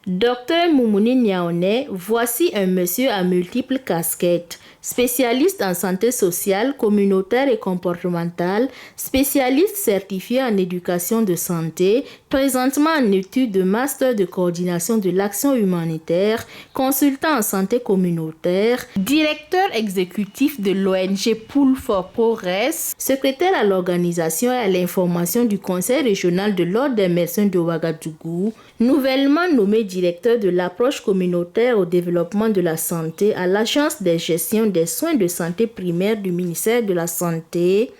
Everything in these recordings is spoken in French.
Docteur Moumouni Niaoné, voici un monsieur à multiples casquettes. Spécialiste en santé sociale, communautaire et comportementale, spécialiste certifié en éducation de santé, présentement en études de master de coordination de l'action humanitaire, consultant en santé communautaire, directeur exécutif de l'ONG Pool for Progress, secrétaire à l'organisation et à l'information du Conseil régional de l'Ordre des médecins de Ouagadougou, nouvellement nommé directeur de l'approche communautaire au développement de la santé à l'Agence de gestion des soins de santé primaire du ministère de la Santé.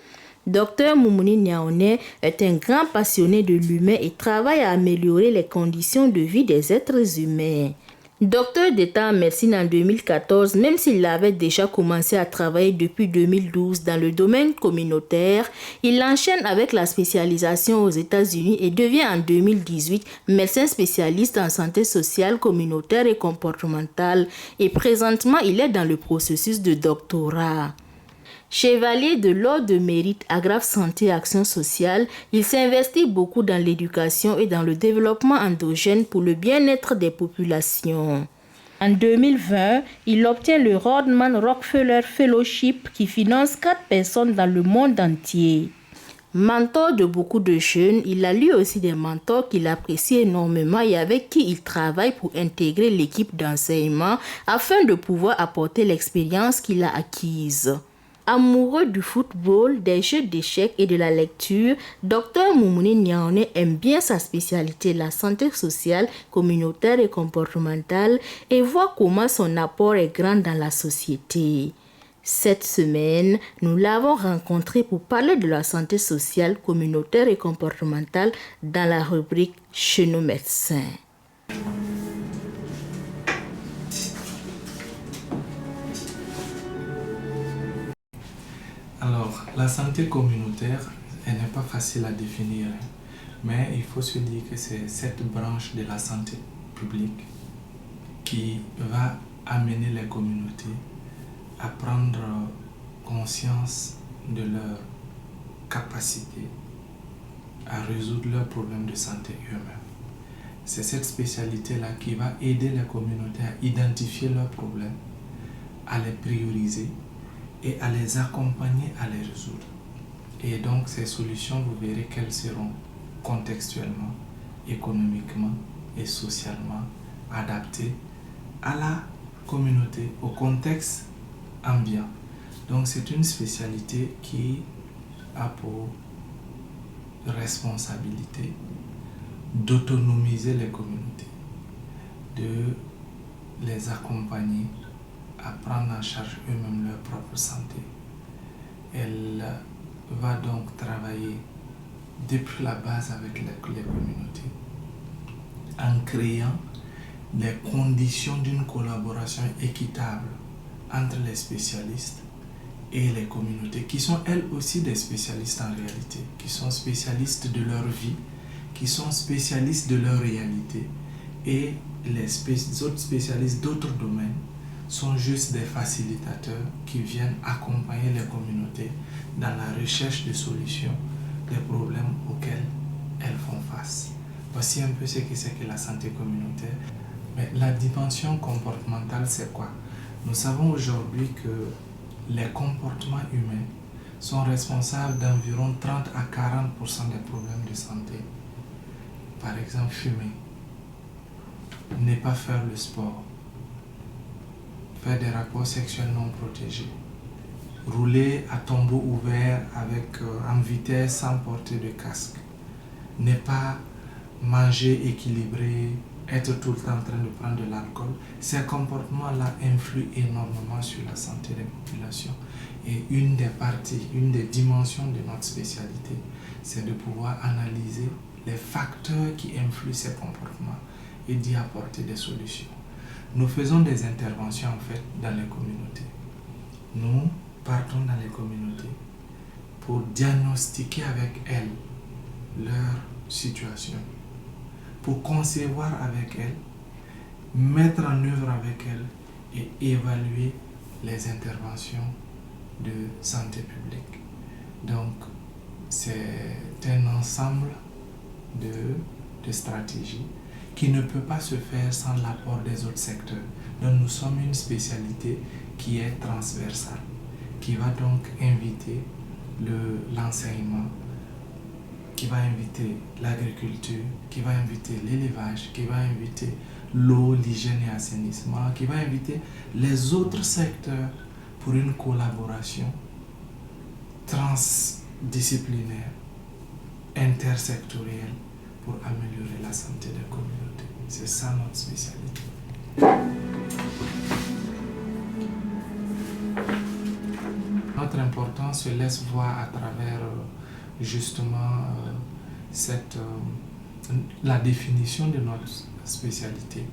Dr Moumouni Niaoné est un grand passionné de l'humain et travaille à améliorer les conditions de vie des êtres humains. Docteur d'État en médecine en 2014, même s'il avait déjà commencé à travailler depuis 2012 dans le domaine communautaire, il enchaîne avec la spécialisation aux États-Unis et devient en 2018 médecin spécialiste en santé sociale, communautaire et comportementale. Et présentement, il est dans le processus de doctorat. Chevalier de l'Ordre de mérite Agrave Santé et Action sociale, il s'investit beaucoup dans l'éducation et dans le développement endogène pour le bien-être des populations. En 2020, il obtient le Rodman Rockefeller Fellowship qui finance 4 personnes dans le monde entier. Mentor de beaucoup de jeunes, il a lui aussi des mentors qu'il apprécie énormément et avec qui il travaille pour intégrer l'équipe d'enseignement afin de pouvoir apporter l'expérience qu'il a acquise. Amoureux du football, des jeux d'échecs et de la lecture, Dr Moumouni Niaoné aime bien sa spécialité, la santé sociale, communautaire et comportementale, et voit comment son apport est grand dans la société. Cette semaine, nous l'avons rencontré pour parler de la santé sociale, communautaire et comportementale dans la rubrique Chez nos médecins. Alors, la santé communautaire, elle n'est pas facile à définir, mais il faut se dire que c'est cette branche de la santé publique qui va amener les communautés à prendre conscience de leur capacité à résoudre leurs problèmes de santé eux-mêmes. C'est cette spécialité-là qui va aider les communautés à identifier leurs problèmes, à les prioriser et à les accompagner à les résoudre. Et donc ces solutions, vous verrez qu'elles seront contextuellement, économiquement et socialement adaptées à la communauté, au contexte ambiant. Donc c'est une spécialité qui a pour responsabilité d'autonomiser les communautés, de les accompagner à prendre en charge eux-mêmes leur propre santé. Elle va donc travailler depuis la base avec les communautés en créant les conditions d'une collaboration équitable entre les spécialistes et les communautés qui sont elles aussi des spécialistes en réalité, qui sont spécialistes de leur vie, qui sont spécialistes de leur réalité, et les autres spécialistes d'autres domaines sont juste des facilitateurs qui viennent accompagner les communautés dans la recherche de solutions des problèmes auxquels elles font face. Voici un peu ce que c'est que la santé communautaire. Mais la dimension comportementale, c'est quoi? Nous savons aujourd'hui que les comportements humains sont responsables d'environ 30 à 40% des problèmes de santé. Par exemple, fumer, ne pas faire le sport, faire des rapports sexuels non protégés, rouler à tombeau ouvert en vitesse sans porter de casque, ne pas manger équilibré, être tout le temps en train de prendre de l'alcool. Ces comportements-là influent énormément sur la santé des populations. Et une des dimensions de notre spécialité, c'est de pouvoir analyser les facteurs qui influent ces comportements et d'y apporter des solutions. Nous faisons des interventions en fait dans les communautés. Nous partons dans les communautés pour diagnostiquer avec elles leur situation, pour concevoir avec elles, mettre en œuvre avec elles et évaluer les interventions de santé publique. Donc, c'est un ensemble de stratégies qui ne peut pas se faire sans l'apport des autres secteurs. Donc nous sommes une spécialité qui est transversale, qui va donc inviter l'enseignement, qui va inviter l'agriculture, qui va inviter l'élevage, qui va inviter l'eau, l'hygiène et assainissement, qui va inviter les autres secteurs pour une collaboration transdisciplinaire, intersectorielle, pour améliorer la santé des communautés. C'est ça notre spécialité. Notre importance se laisse voir à travers justement la définition de notre spécialité.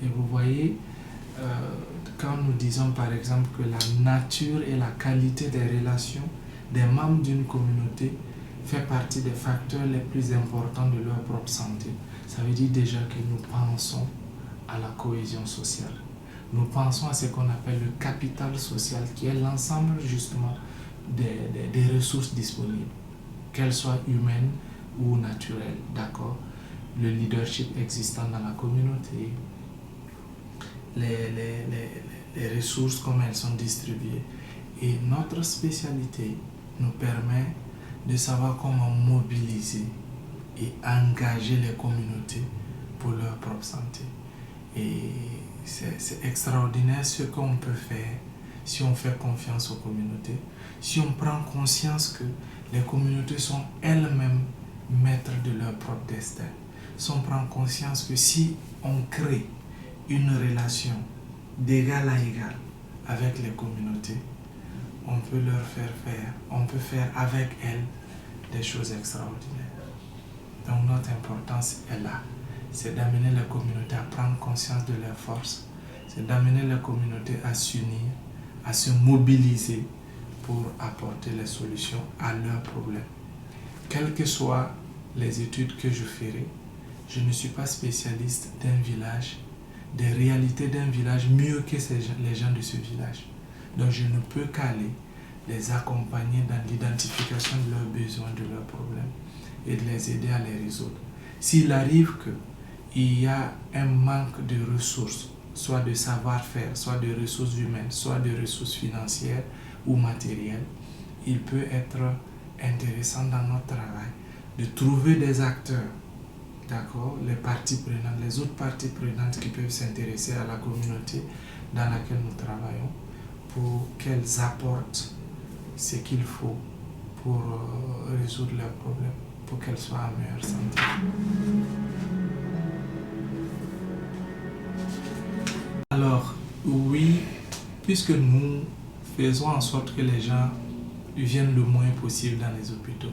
Et vous voyez, quand nous disons par exemple que la nature et la qualité des relations des membres d'une communauté fait partie des facteurs les plus importants de leur propre santé, ça veut dire déjà que nous pensons à la cohésion sociale. Nous pensons à ce qu'on appelle le capital social, qui est l'ensemble justement des ressources disponibles, qu'elles soient humaines ou naturelles, d'accord? Le leadership existant dans la communauté, les ressources, comment elles sont distribuées. Et notre spécialité nous permet de savoir comment mobiliser et engager les communautés pour leur propre santé. Et c'est extraordinaire ce qu'on peut faire si on fait confiance aux communautés, si on prend conscience que les communautés sont elles-mêmes maîtres de leur propre destin, si on prend conscience que si on crée une relation d'égal à égal avec les communautés, on peut leur on peut faire avec elles des choses extraordinaires. Donc notre importance est là. C'est d'amener les communautés à prendre conscience de leurs forces, c'est d'amener les communautés à s'unir, à se mobiliser pour apporter les solutions à leurs problèmes. Quelles que soient les études que je ferai, je ne suis pas spécialiste d'un village, des réalités d'un village mieux que les gens de ce village. Donc je ne peux qu'aller les accompagner dans l'identification de leurs besoins, de leurs problèmes et de les aider à les résoudre. S'il arrive qu'il y a un manque de ressources, soit de savoir-faire, soit de ressources humaines, soit de ressources financières ou matérielles, il peut être intéressant dans notre travail de trouver des acteurs, d'accord, les parties prenantes, les autres parties prenantes qui peuvent s'intéresser à la communauté dans laquelle nous travaillons pour qu'elles apportent ce qu'il faut pour résoudre leurs problèmes, pour qu'elles soient en meilleure santé. Alors, oui, puisque nous faisons en sorte que les gens viennent le moins possible dans les hôpitaux,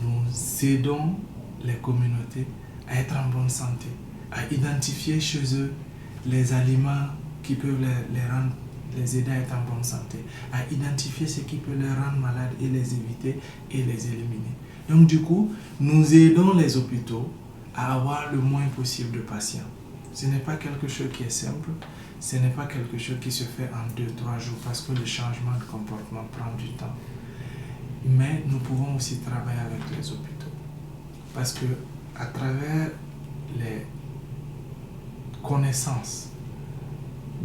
nous aidons les communautés à être en bonne santé, à identifier chez eux les aliments qui peuvent les aider à être en bonne santé, à identifier ce qui peut les rendre malades et les éviter et les éliminer. Donc du coup, nous aidons les hôpitaux à avoir le moins possible de patients. Ce n'est pas quelque chose qui est simple, ce n'est pas quelque chose qui se fait en 2-3 jours parce que le changement de comportement prend du temps. Mais nous pouvons aussi travailler avec les hôpitaux parce que à travers les connaissances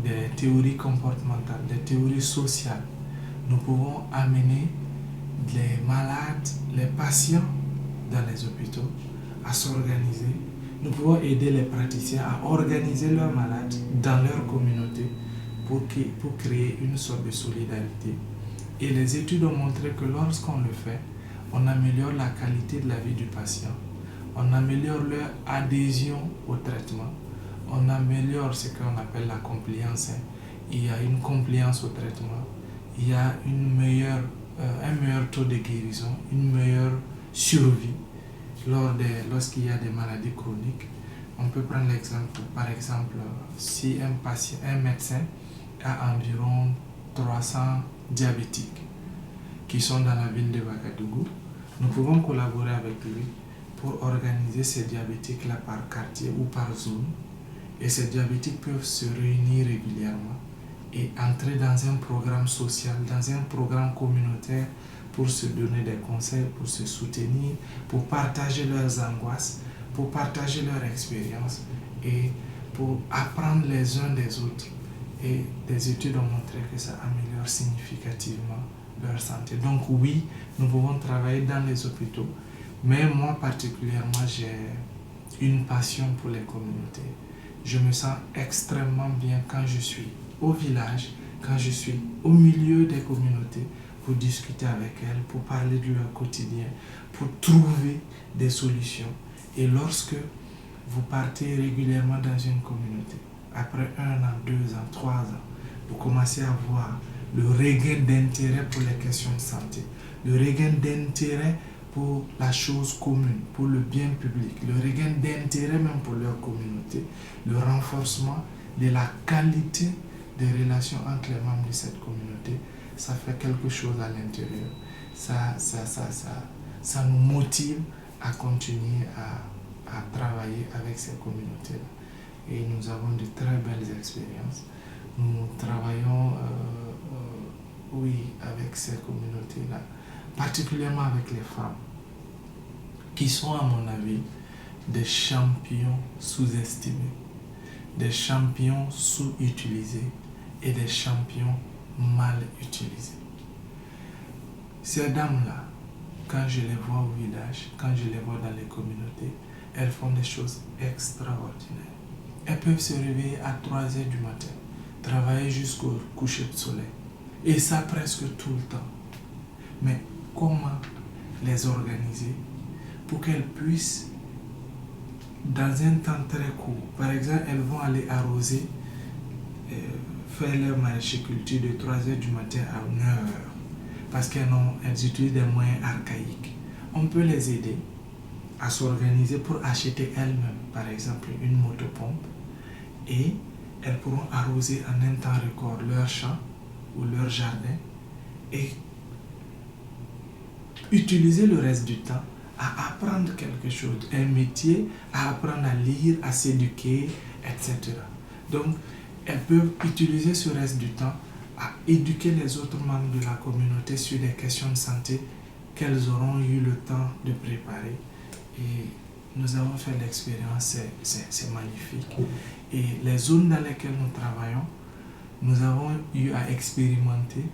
des théories comportementales, des théories sociales, nous pouvons amener les malades, les patients dans les hôpitaux à s'organiser. Nous pouvons aider les praticiens à organiser leurs malades dans leur communauté pour créer une sorte de solidarité. Et les études ont montré que lorsqu'on le fait, on améliore la qualité de la vie du patient, on améliore leur adhésion au traitement, on améliore ce qu'on appelle la compliance. Il y a une compliance au traitement, il y a un meilleur taux de guérison, une meilleure survie lorsqu'il y a des maladies chroniques. On peut prendre l'exemple, par exemple, si un médecin a environ 300 diabétiques qui sont dans la ville de Ouagadougou, nous pouvons collaborer avec lui pour organiser ces diabétiques-là par quartier ou par zone. Et ces diabétiques peuvent se réunir régulièrement et entrer dans un programme social, dans un programme communautaire pour se donner des conseils, pour se soutenir, pour partager leurs angoisses, pour partager leur expérience et pour apprendre les uns des autres. Et des études ont montré que ça améliore significativement leur santé. Donc oui, nous pouvons travailler dans les hôpitaux, mais moi particulièrement, j'ai une passion pour les communautés. Je me sens extrêmement bien quand je suis au village, quand je suis au milieu des communautés, pour discuter avec elles, pour parler de leur quotidien, pour trouver des solutions. Et lorsque vous partez régulièrement dans une communauté, après 1 an, 2 ans, 3 ans, vous commencez à voir le regain d'intérêt pour les questions de santé, le regain d'intérêt pour la chose commune, pour le bien public, le regain d'intérêt même pour leur communauté, le renforcement de la qualité des relations entre les membres de cette communauté, ça fait quelque chose à l'intérieur. Ça nous motive à continuer à travailler avec ces communautés-là. Et nous avons de très belles expériences. Nous travaillons, oui, avec ces communautés-là, particulièrement avec les femmes, qui sont, à mon avis, des champions sous-estimés, des champions sous-utilisés et des champions mal utilisés. Ces dames-là, quand je les vois au village, quand je les vois dans les communautés, elles font des choses extraordinaires. Elles peuvent se réveiller à 3 heures du matin, travailler jusqu'au coucher de soleil. Et ça presque tout le temps. Mais comment les organiser pour qu'elles puissent, dans un temps très court, par exemple, elles vont aller arroser, faire leur maraîchiculture de 3 heures du matin à 1 heure, parce qu'elles utilisent des moyens archaïques. On peut les aider à s'organiser pour acheter elles-mêmes, par exemple, une motopompe, et elles pourront arroser en un temps record leur champ ou leur jardin et utiliser le reste du temps à apprendre quelque chose, un métier, à apprendre à lire, à s'éduquer, etc. Donc, elles peuvent utiliser ce reste du temps à éduquer les autres membres de la communauté sur des questions de santé qu'elles auront eu le temps de préparer. Et nous avons fait l'expérience, c'est magnifique. Et les zones dans lesquelles nous travaillons, nous avons eu à expérimenter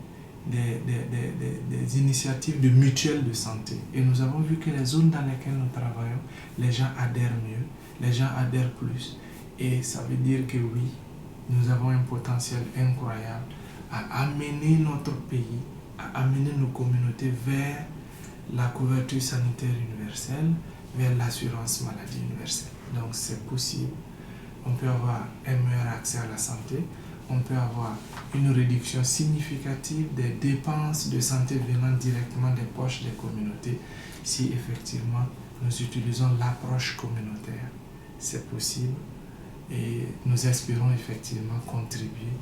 des initiatives de mutuelles de santé. Et nous avons vu que les zones dans lesquelles nous travaillons, les gens adhèrent mieux, les gens adhèrent plus. Et ça veut dire que oui, nous avons un potentiel incroyable à amener notre pays, à amener nos communautés vers la couverture sanitaire universelle, vers l'assurance maladie universelle. Donc c'est possible. On peut avoir un meilleur accès à la santé, on peut avoir une réduction significative des dépenses de santé venant directement des poches des communautés si effectivement nous utilisons l'approche communautaire. C'est possible et nous espérons effectivement contribuer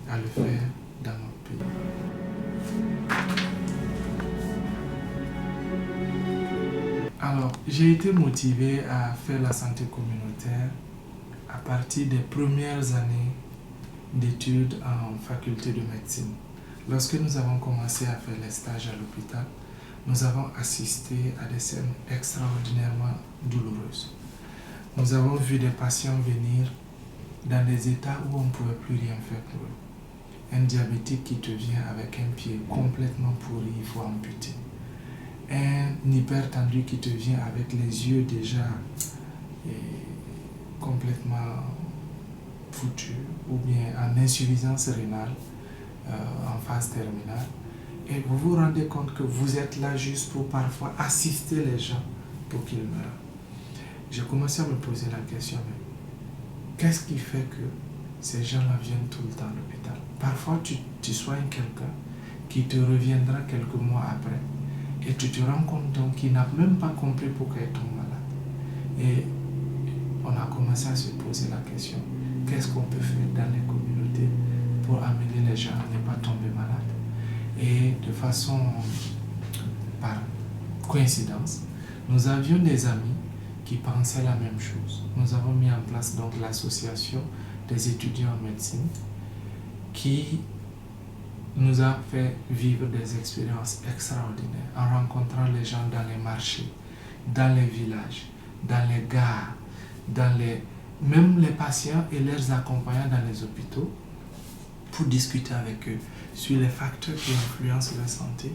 à le faire dans notre pays. Alors, j'ai été motivé à faire la santé communautaire à partir des premières années d'études en faculté de médecine. Lorsque nous avons commencé à faire les stages à l'hôpital, nous avons assisté à des scènes extraordinairement douloureuses. Nous avons vu des patients venir dans des états où on ne pouvait plus rien faire pour eux. Un diabétique qui te vient avec un pied complètement pourri, il faut amputer. Un hypertendu qui te vient avec les yeux déjà complètement foutus, ou bien en insuffisance rénale, en phase terminale. Et vous vous rendez compte que vous êtes là juste pour parfois assister les gens pour qu'ils meurent. J'ai commencé à me poser la question, mais qu'est-ce qui fait que ces gens-là viennent tout le temps à l'hôpital? Parfois, tu soignes quelqu'un qui te reviendra quelques mois après et tu te rends compte donc qu'il n'a même pas compris pourquoi il tombe malade. Et on a commencé à se poser la question, qu'est-ce qu'on peut faire dans les communautés pour amener les gens à ne pas tomber malades? Et de façon, par coïncidence, nous avions des amis qui pensaient la même chose. Nous avons mis en place donc l'association des étudiants en médecine qui nous a fait vivre des expériences extraordinaires en rencontrant les gens dans les marchés, dans les villages, dans les gares, dans même les patients et leurs accompagnants dans les hôpitaux pour discuter avec eux sur les facteurs qui influencent leur santé,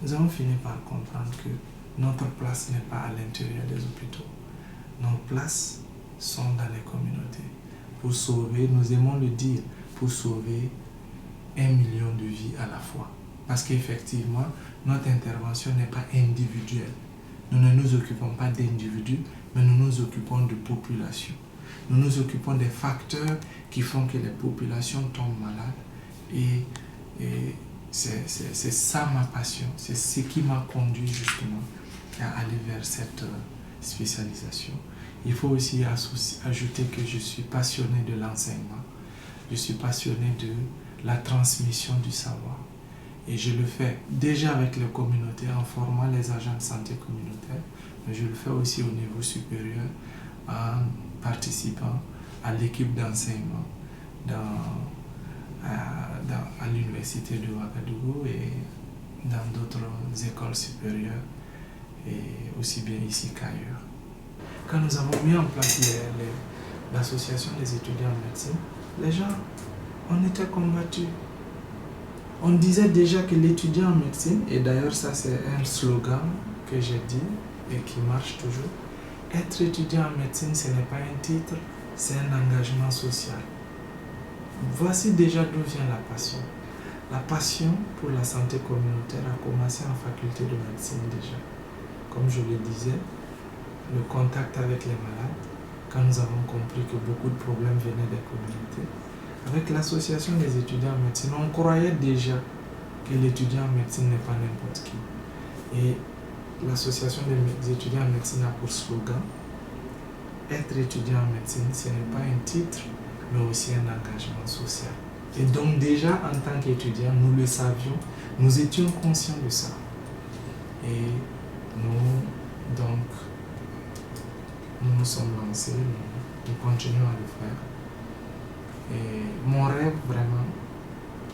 nous avons fini par comprendre que notre place n'est pas à l'intérieur des hôpitaux. Nos places sont dans les communautés. Pour sauver, nous aimons le dire, pour sauver 1 million de vies à la fois. Parce qu'effectivement, notre intervention n'est pas individuelle. Nous ne nous occupons pas d'individus, mais nous nous occupons de populations. Nous nous occupons des facteurs qui font que les populations tombent malades. Et c'est ça ma passion. C'est ce qui m'a conduit justement à aller vers cette spécialisation. Il faut aussi ajouter que je suis passionné de l'enseignement. Je suis passionné de la transmission du savoir. Et je le fais déjà avec les communautés en formant les agents de santé communautaire, mais je le fais aussi au niveau supérieur en participant à l'équipe d'enseignement à l'université de Ouagadougou et dans d'autres écoles supérieures, et aussi bien ici qu'ailleurs. Quand nous avons mis en place l'association des étudiants en médecine, les gens, on était combattus. On disait déjà que l'étudiant en médecine, et d'ailleurs ça c'est un slogan que j'ai dit et qui marche toujours, être étudiant en médecine ce n'est pas un titre, c'est un engagement social. Voici déjà d'où vient la passion. La passion pour la santé communautaire a commencé en faculté de médecine déjà. Comme je le disais, le contact avec les malades, quand nous avons compris que beaucoup de problèmes venaient des communautés, avec l'association des étudiants en médecine, on croyait déjà que l'étudiant en médecine n'est pas n'importe qui. Et l'association des étudiants en médecine a pour slogan « Être étudiant en médecine, ce n'est pas un titre, mais aussi un engagement social ». Et donc déjà, en tant qu'étudiants, nous le savions, nous étions conscients de ça. Et nous, donc, nous nous sommes lancés, nous continuons à le faire. Et mon rêve vraiment,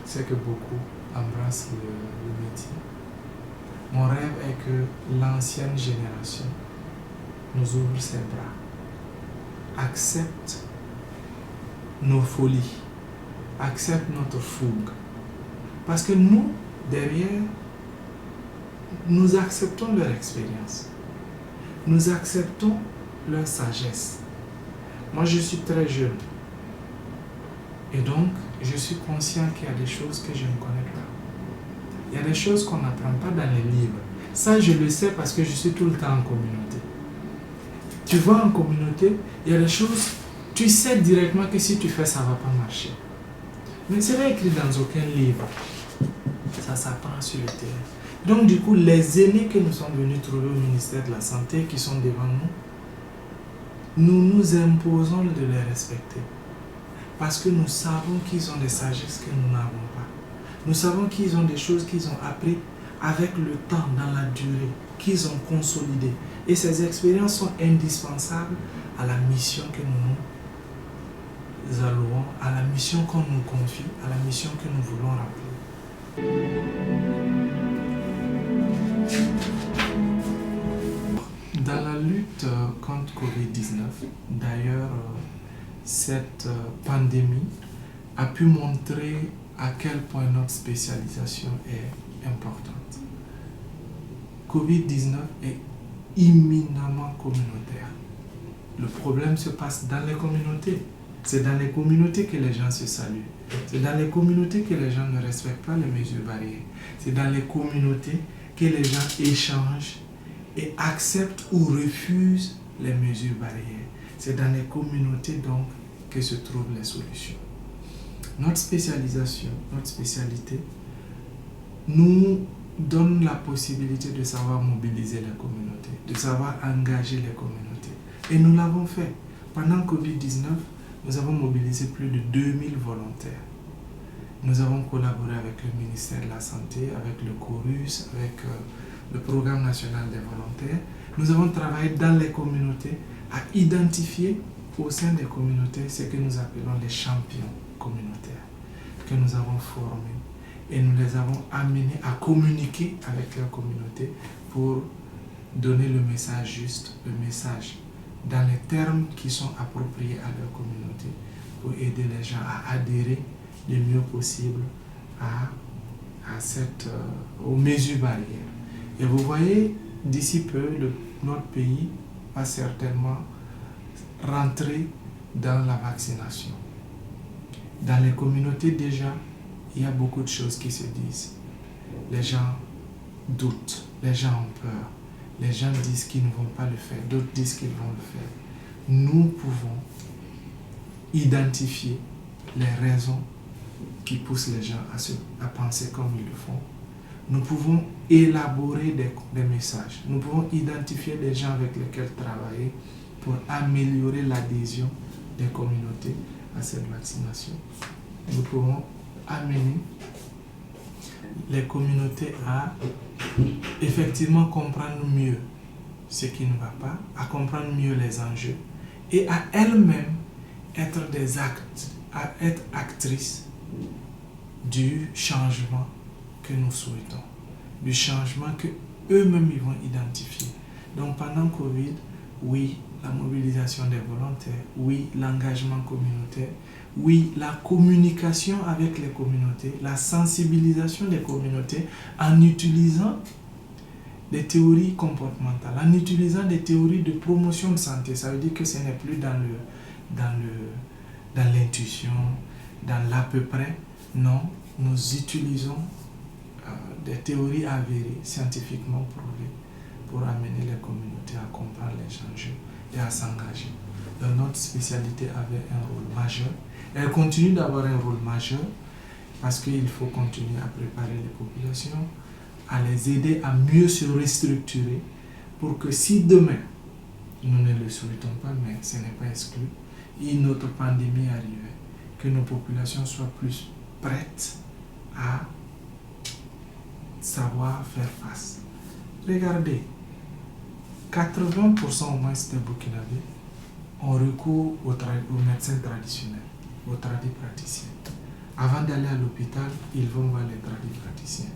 c'est que beaucoup embrassent le métier. Mon rêve est que l'ancienne génération nous ouvre ses bras, accepte nos folies, accepte notre fougue. Parce que nous, derrière, nous acceptons leur expérience. Nous acceptons leur sagesse. Moi, je suis très jeune. Et donc, je suis conscient qu'il y a des choses que je ne connais pas. Il y a des choses qu'on n'apprend pas dans les livres. Ça, je le sais parce que je suis tout le temps en communauté. Tu vas en communauté, il y a des choses, tu sais directement que si tu fais, ça ne va pas marcher. Mais ce n'est pas écrit dans aucun livre. Ça s'apprend sur le terrain. Donc, du coup, les aînés que nous sommes venus trouver au ministère de la Santé, qui sont devant nous, nous nous imposons de les respecter. Parce que nous savons qu'ils ont des sagesses que nous n'avons pas. Nous savons qu'ils ont des choses qu'ils ont apprises avec le temps, dans la durée, qu'ils ont consolidées. Et ces expériences sont indispensables à la mission que nous allouons, à la mission qu'on nous confie, à la mission que nous voulons remplir. Dans la lutte contre Covid-19, d'ailleurs, cette pandémie a pu montrer à quel point notre spécialisation est importante. Covid-19 est imminemment communautaire. Le problème se passe dans les communautés. C'est dans les communautés que les gens se saluent. C'est dans les communautés que les gens ne respectent pas les mesures barrières. C'est dans les communautés que les gens échangent et acceptent ou refusent les mesures barrières. C'est dans les communautés donc que se trouvent les solutions. Notre spécialisation, notre spécialité, nous donne la possibilité de savoir mobiliser les communautés, de savoir engager les communautés. Et nous l'avons fait. Pendant Covid-19, nous avons mobilisé plus de 2000 volontaires. Nous avons collaboré avec le ministère de la Santé, avec le CORUS, avec le Programme national des volontaires. Nous avons travaillé dans les communautés à identifier au sein des communautés ce que nous appelons les champions communautaires, que nous avons formés et nous les avons amenés à communiquer avec leur communauté pour donner le message juste, le message dans les termes qui sont appropriés à leur communauté pour aider les gens à adhérer le mieux possible aux mesures barrières. Et vous voyez, d'ici peu, notre pays va certainement rentrer dans la vaccination. Dans les communautés déjà, il y a beaucoup de choses qui se disent. Les gens doutent, les gens ont peur, les gens disent qu'ils ne vont pas le faire, d'autres disent qu'ils vont le faire. Nous pouvons identifier les raisons qui poussent les gens à penser comme ils le font. Nous pouvons élaborer des messages. Nous pouvons identifier les gens avec lesquels travailler pour améliorer l'adhésion des communautés à cette vaccination. Nous pouvons amener les communautés à effectivement comprendre mieux ce qui ne va pas, à comprendre mieux les enjeux et à elles-mêmes être être actrices du changement que nous souhaitons, du changement que eux-mêmes ils vont identifier. Donc pendant Covid, oui, la mobilisation des volontaires, oui, l'engagement communautaire, oui, la communication avec les communautés, la sensibilisation des communautés en utilisant des théories comportementales, en utilisant des théories de promotion de santé. Ça veut dire que ce n'est plus dans l'intuition, dans l'à peu près. Non, nous utilisons des théories avérées, scientifiquement prouvées, pour amener les communautés à comprendre les enjeux et à s'engager. Donc notre spécialité avait un rôle majeur. Elle continue d'avoir un rôle majeur parce qu'il faut continuer à préparer les populations, à les aider à mieux se restructurer pour que si demain, nous ne le souhaitons pas, mais ce n'est pas exclu, une autre pandémie arrivait, que nos populations soient plus prêtes à savoir faire face. Regardez, 80% au moins des Burkinabés ont recours aux médecins traditionnels, aux tradipraticiens. Avant d'aller à l'hôpital, ils vont voir les tradipraticiens.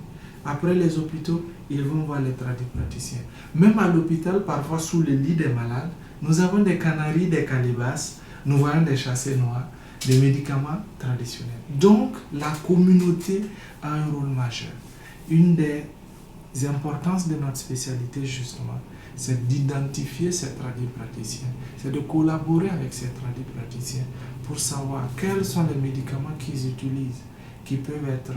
Après les hôpitaux, ils vont voir les tradipraticiens. Même à l'hôpital, parfois sous le lit des malades, nous avons des canaris, des calibasses, nous voyons des chassés noirs, des médicaments traditionnels. Donc, la communauté a un rôle majeur. Une des importances de notre spécialité, justement, c'est d'identifier ces tradipraticiens, c'est de collaborer avec ces tradipraticiens pour savoir quels sont les médicaments qu'ils utilisent, qui peuvent être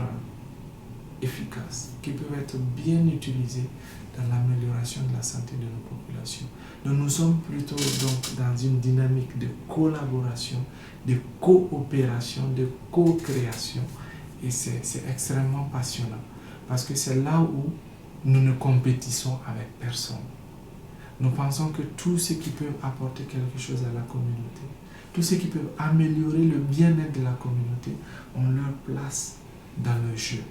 efficaces, qui peuvent être bien utilisés dans l'amélioration de la santé de nos populations. Donc nous sommes plutôt donc dans une dynamique de collaboration, de coopération, de co-création, et c'est extrêmement passionnant parce que c'est là où nous ne compétissons avec personne. Nous pensons que tout ce qui peut apporter quelque chose à la communauté, tout ce qui peut améliorer le bien-être de la communauté, on leur place dans le jeu.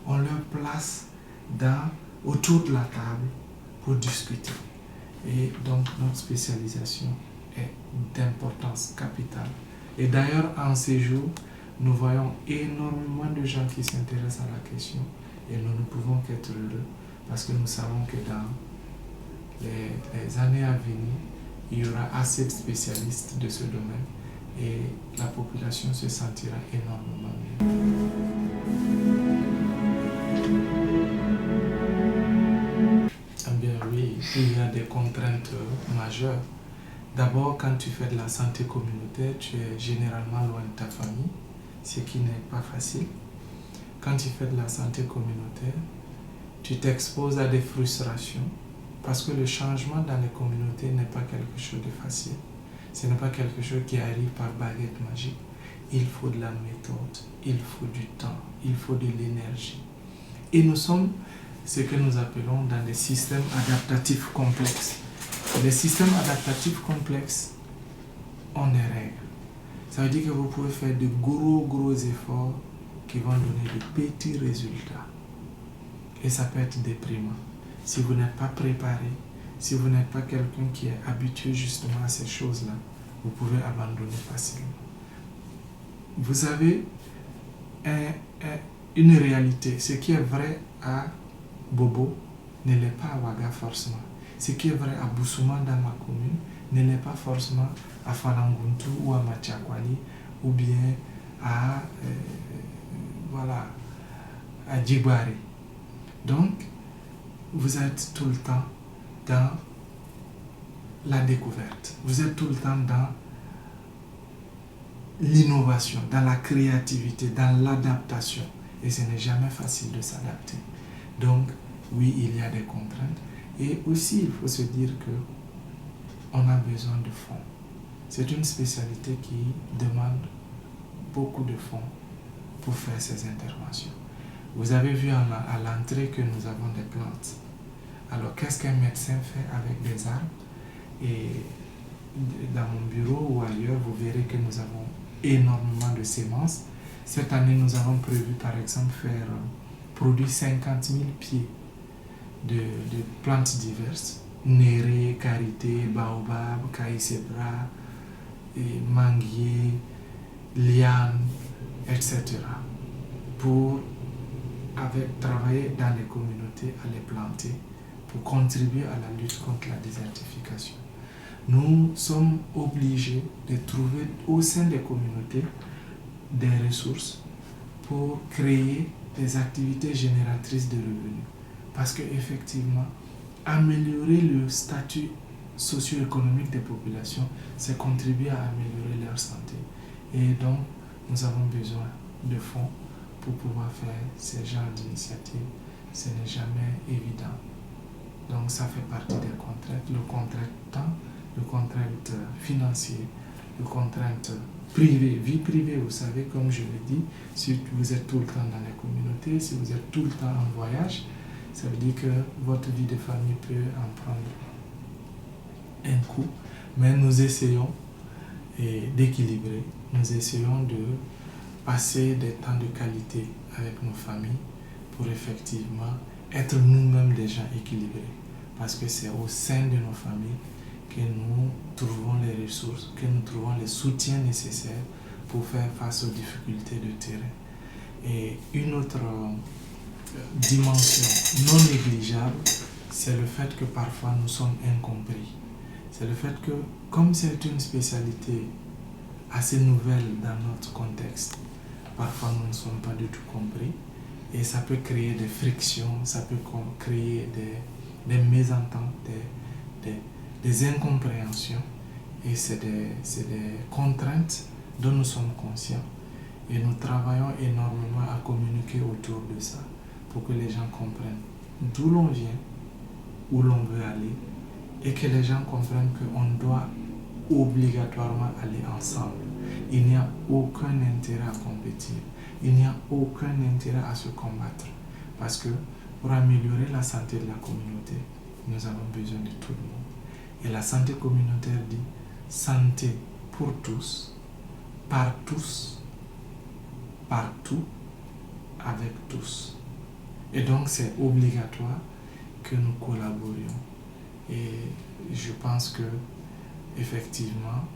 On leur place autour de la table pour discuter. Et donc notre spécialisation est d'importance capitale. Et d'ailleurs, en ces jours, nous voyons énormément de gens qui s'intéressent à la question et nous ne pouvons qu'être heureux parce que nous savons que dans les années à venir, il y aura assez de spécialistes de ce domaine et la population se sentira énormément mieux. Eh bien oui, il y a des contraintes majeures. D'abord, quand tu fais de la santé communautaire, tu es généralement loin de ta famille, ce qui n'est pas facile. Quand tu fais de la santé communautaire, tu t'exposes à des frustrations parce que le changement dans les communautés n'est pas quelque chose de facile. Ce n'est pas quelque chose qui arrive par baguette magique. Il faut de la méthode, il faut du temps, il faut de l'énergie. Et nous sommes ce que nous appelons dans des systèmes adaptatifs complexes. Les systèmes adaptatifs complexes ont des règles. Ça veut dire que vous pouvez faire de gros efforts qui vont donner de petits résultats. Et ça peut être déprimant. Si vous n'êtes pas préparé, si vous n'êtes pas quelqu'un qui est habitué justement à ces choses-là, vous pouvez abandonner facilement. Vous avez une réalité. Ce qui est vrai à Bobo ne l'est pas à Ouaga forcément. Ce qui est vrai à Boussouma dans ma commune ne l'est pas forcément à Falanguntu ou à Machakwali ou bien à, voilà, à Djibari. Donc, vous êtes tout le temps dans la découverte. Vous êtes tout le temps dans l'innovation, dans la créativité, dans l'adaptation. Et ce n'est jamais facile de s'adapter. Donc, oui, il y a des contraintes. Et aussi, il faut se dire que on a besoin de fonds. C'est une spécialité qui demande beaucoup de fonds pour faire ces interventions. Vous avez vu à l'entrée que nous avons des plantes. Alors, qu'est-ce qu'un médecin fait avec des arbres? Et dans mon bureau ou ailleurs, vous verrez que nous avons énormément de semences. Cette année, nous avons prévu, par exemple, produire 50 000 pieds de plantes diverses. Néré, karité, baobab, caïcébra, manguier, liane, etc. Pour travailler dans les communautés, à les planter, pour contribuer à la lutte contre la désertification. Nous sommes obligés de trouver au sein des communautés des ressources pour créer des activités génératrices de revenus. Parce qu'effectivement, améliorer le statut socio-économique des populations, c'est contribuer à améliorer leur santé. Et donc, nous avons besoin de fonds pour pouvoir faire ce genre d'initiatives. Ce n'est jamais évident. Donc, ça fait partie des contraintes. Le contrainte temps, le contrainte financier, le contrainte privée, vie privée, vous savez, comme je l'ai dit, si vous êtes tout le temps dans les communautés, si vous êtes tout le temps en voyage, ça veut dire que votre vie de famille peut en prendre un coup. Mais nous essayons d'équilibrer, nous essayons de passer des temps de qualité avec nos familles pour effectivement être nous-mêmes des gens équilibrés. Parce que c'est au sein de nos familles que nous trouvons les ressources, que nous trouvons les soutiens nécessaires pour faire face aux difficultés de terrain. Et une autre dimension non négligeable, c'est le fait que parfois nous sommes incompris. C'est le fait que, comme c'est une spécialité assez nouvelle dans notre contexte, parfois nous ne sommes pas du tout compris et ça peut créer des frictions, ça peut créer des mésententes, des incompréhensions, et c'est des contraintes dont nous sommes conscients et nous travaillons énormément à communiquer autour de ça pour que les gens comprennent d'où l'on vient, où l'on veut aller, et que les gens comprennent qu'on doit obligatoirement aller ensemble. Il n'y a aucun intérêt à compétir, il n'y a aucun intérêt à se combattre, parce que pour améliorer la santé de la communauté, nous avons besoin de tout le monde. Et la santé communautaire dit santé pour tous, par tous, partout, avec tous. Et donc c'est obligatoire que nous collaborions. Et je pense que effectivement,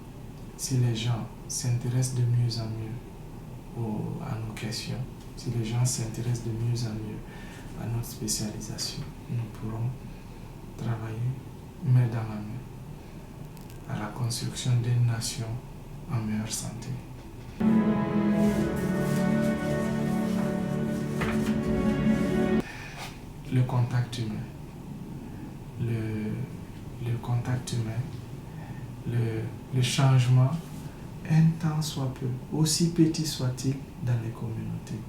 si les gens s'intéressent de mieux en mieux à nos questions, si les gens s'intéressent de mieux en mieux à notre spécialisation, nous pourrons travailler main dans la main à la construction d'une nation en meilleure santé. Le contact humain. Le contact humain, le changement, un temps soit peu, aussi petit soit-il dans les communautés.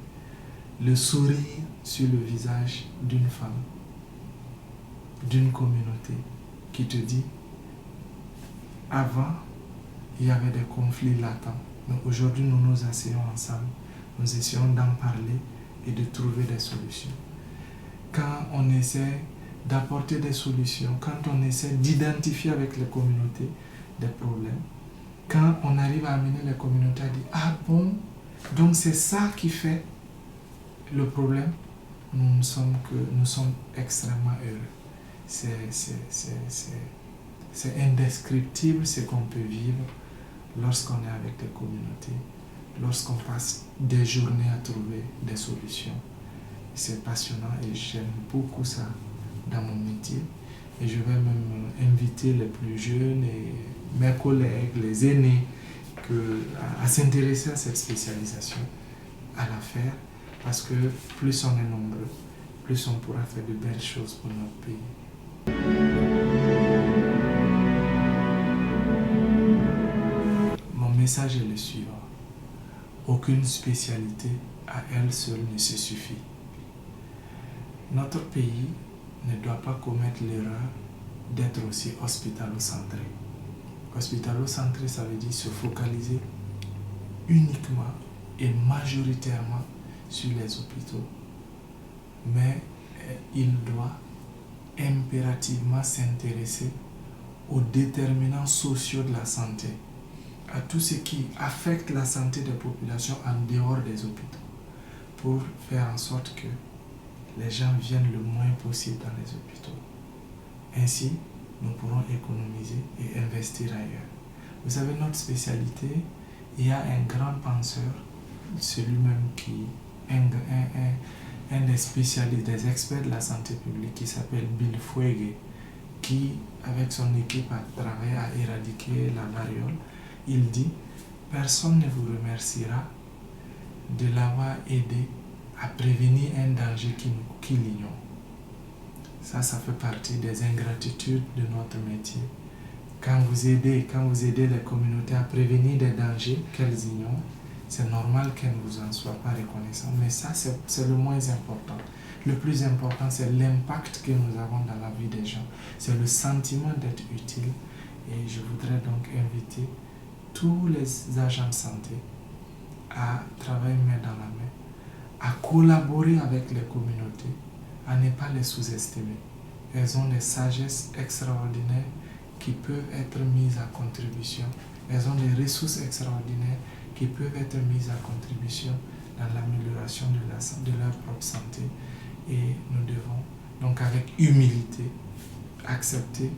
Le sourire sur le visage d'une femme, d'une communauté qui te dit, avant, il y avait des conflits latents, mais aujourd'hui nous nous asseyons ensemble, nous essayons d'en parler et de trouver des solutions. Quand on essaie d'apporter des solutions, quand on essaie d'identifier avec les communautés des problèmes, quand on arrive à amener les communautés à dire « Ah bon, donc c'est ça qui fait le problème », nous sommes extrêmement heureux. C'est indescriptible ce qu'on peut vivre lorsqu'on est avec des communautés, lorsqu'on passe des journées à trouver des solutions. C'est passionnant et j'aime beaucoup ça dans mon métier. Et je vais même inviter les plus jeunes et mes collègues, les aînés, à s'intéresser à cette spécialisation, à la faire, parce que plus on est nombreux, plus on pourra faire de belles choses pour notre pays. Mon message est le suivant. Aucune spécialité à elle seule ne se suffit. Notre pays ne doit pas commettre l'erreur d'être aussi hospitalo-centré. Hospitalo-centré, ça veut dire se focaliser uniquement et majoritairement sur les hôpitaux. Mais il doit impérativement s'intéresser aux déterminants sociaux de la santé, à tout ce qui affecte la santé des populations en dehors des hôpitaux, pour faire en sorte que les gens viennent le moins possible dans les hôpitaux. Ainsi, nous pourrons économiser et investir ailleurs. Vous savez, notre spécialité, il y a un grand penseur, celui-même qui un des spécialistes, des experts de la santé publique qui s'appelle Bill Foege, qui, avec son équipe, a travaillé à éradiquer la variole. Il dit, personne ne vous remerciera de l'avoir aidé à prévenir un danger qui l'ignore. Ça fait partie des ingratitudes de notre métier. Quand vous aidez les communautés à prévenir des dangers qu'elles ignorent, c'est normal qu'elles ne vous en soient pas reconnaissantes. Mais ça, c'est le moins important. Le plus important, c'est l'impact que nous avons dans la vie des gens. C'est le sentiment d'être utile. Et je voudrais donc inviter tous les agents de santé à travailler main dans la main, à collaborer avec les communautés, à ne pas les sous-estimer. Elles ont des sagesses extraordinaires qui peuvent être mises à contribution. Elles ont des ressources extraordinaires qui peuvent être mises à contribution dans l'amélioration de leur propre santé. Et nous devons donc avec humilité accepter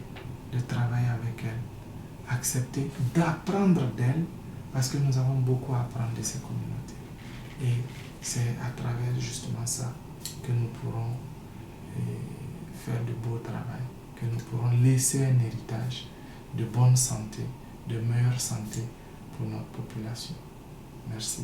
de travailler avec elles, accepter d'apprendre d'elles, parce que nous avons beaucoup à apprendre de ces communautés. Et c'est à travers justement ça que nous pourrons faire de beaux travail, que nous pourrons laisser un héritage de bonne santé, de meilleure santé pour notre population. Merci.